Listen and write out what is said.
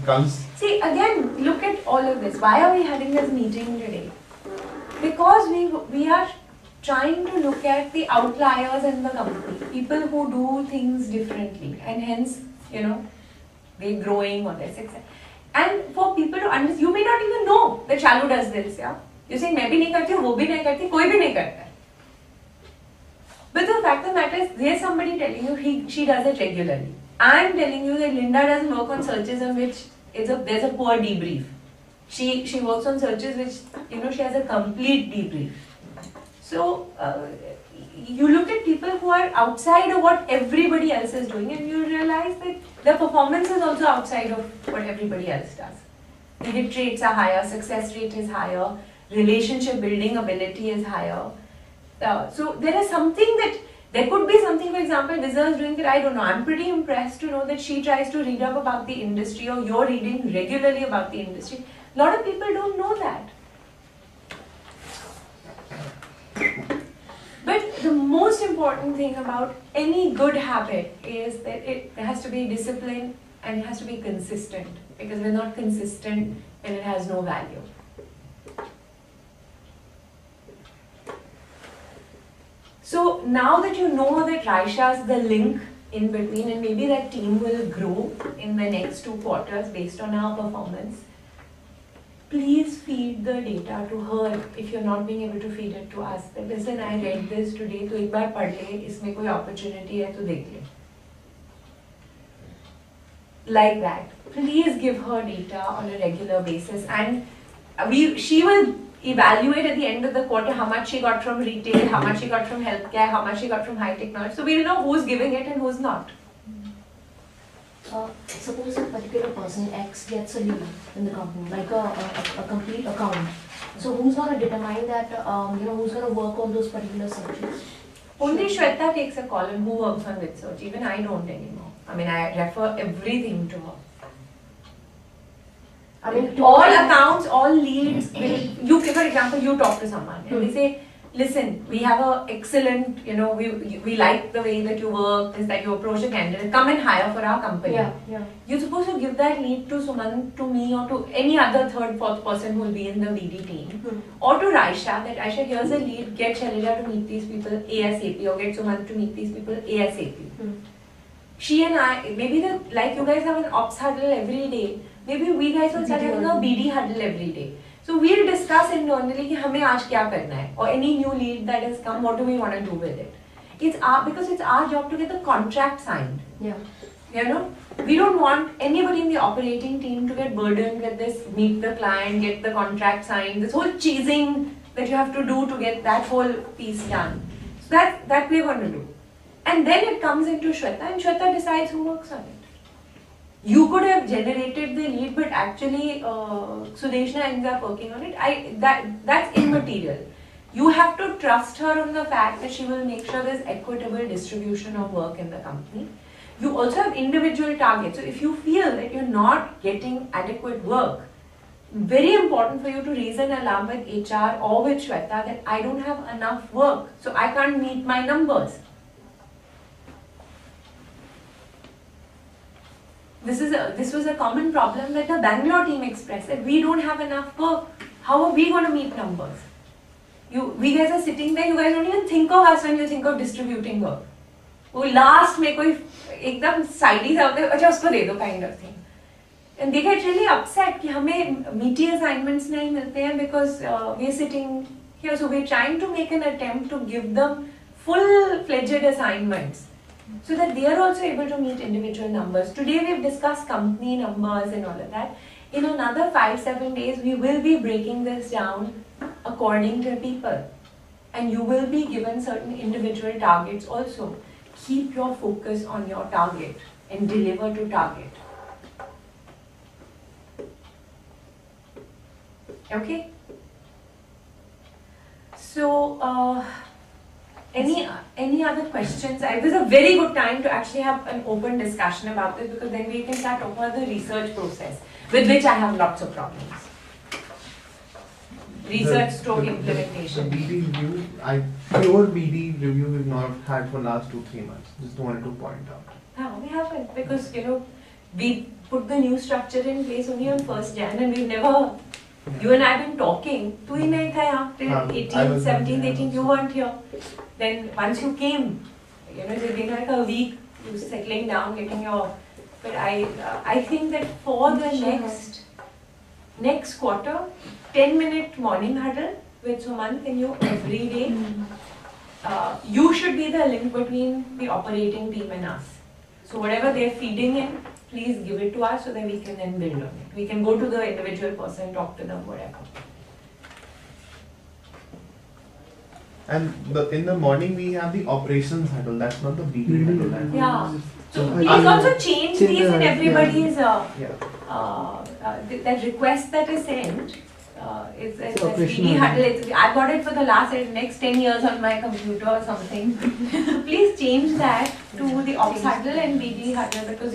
comes. See, again, look at all of this. Why are we having this meeting today? Because we are trying to look at the outliers in the company, people who do things differently, and hence, you know, they're growing or they're successful. And for people to understand, you may not even know that Shalu does this, yeah? You say, मैं भी नहीं करती हूँ, वो भी नहीं करती, कोई भी नहीं करता है. But the fact of the matter is, there's somebody telling you she does it regularly. I'm telling you that Linda doesn't work on searches on which there's a poor debrief. She works on searches which, you know, she has a complete debrief. So, you look at people who are outside of what everybody else is doing and you realize that the performance is also outside of what everybody else does. The hit rates are higher, success rate is higher, relationship building ability is higher. So, there is something that, there could be something, for example, Visa is doing that, I don't know. I'm pretty impressed to know that she tries to read up about the industry or you're reading regularly about the industry. A lot of people don't know that. But the most important thing about any good habit is that it has to be disciplined and it has to be consistent. Because if it's not consistent, then it has no value. So now that you know that Raisha is the link in between and maybe that team will grow in the next 2 quarters based on our performance, please feed the data to her if you're not being able to feed it to us. That listen, I read this today, तो एक बार पढ़ ले, इसमें कोई opportunity है तो देख ले. Like that. Please give her data on a regular basis and she will evaluate at the end of the quarter how much she got from retail, how much she got from healthcare, how much she got from high technology. So we'll know who's giving it and who's not. Suppose a particular person X gets a lead in the company, like a complete account. So who's going to determine that, you know, who's going to work on those particular searches? Only Shweta takes a call and who works on with search. Even I don't anymore. I mean, I refer everything to her. I mean, all accounts, all leads, for example, you talk to someone and they say, listen, we have an excellent, you know, we like the way that you work, is that you approach a candidate, come and hire for our company. Yeah. You're supposed to give that lead to Suman, to me, or to any other third, fourth person who will be in the VD team. Or to Raisha, that Raisha, here's a lead, get Shalila to meet these people ASAP, or get Suman to meet these people ASAP. She and I, maybe like you guys have an ops huddle every day, maybe we guys will start having a BD huddle every day. So we'll discuss internally कि हमें आज क्या करना है, or any new lead that has come, what do we want to do with it? Because it's our job to get the contract signed. Yeah. You know, we don't want anybody in the operating team to get burdened with this, meet the client, get the contract signed, this whole cheesing that you have to do to get that whole piece done. So that we're going to do. And then it comes into Shweta and Shweta decides who works on it. You could have generated the lead, but actually Sudeshna ends up working on it. That's immaterial. You have to trust her on the fact that she will make sure there's equitable distribution of work in the company. You also have individual targets. So if you feel that you're not getting adequate work, very important for you to raise an alarm with HR or with Shweta that I don't have enough work, so I can't meet my numbers. This was a common problem that the Bangalore team expressed, that we don't have enough work. How are we going to meet numbers? We guys are sitting there, you guys don't even think of us when you think of distributing work. Last में कोई एकदम साइडी सा होता है, अच्छा उसको दे दो kind of thing. And they get really upset कि हमें meaty assignments नहीं मिलते हैं because we are sitting here. So we are trying to make an attempt to give them full-fledged assignments, so that they are also able to meet individual numbers. Today we have discussed company numbers and all of that. In another 5-7 days, we will be breaking this down according to people. And you will be given certain individual targets also. Keep your focus on your target and deliver to target. Okay? So, any other questions? It was a very good time to actually have an open discussion about this, because then we can start talking about the research process, with which I have lots of problems. Research stroke implementation. The BD review, pure BD review we've not had for last 2-3 months. Just wanted to point out. No, we haven't, because you know, put the new structure in place only on 1st Jan, and we've never. You and I have been talking. Tu hi nahi tha yahan till 18th, 17th, 18th. You weren't here. Then once you came, it's been like a week. You settling down, getting your. But I think that for the next quarter, 10-minute morning huddle with Sumant and you every day. You should be the link between the operating team and us. So whatever they're feeding in, please give it to us so that we can then build on it. We can go to the individual person, talk to them, whatever. And in the morning we have the operations huddle. That's not the BD huddle. Yeah. So please also change these in everybody's that request that is sent. It's BD huddle. I've got it for the next 10 years on my computer or something. Please change that to the ops huddle and BD huddle, because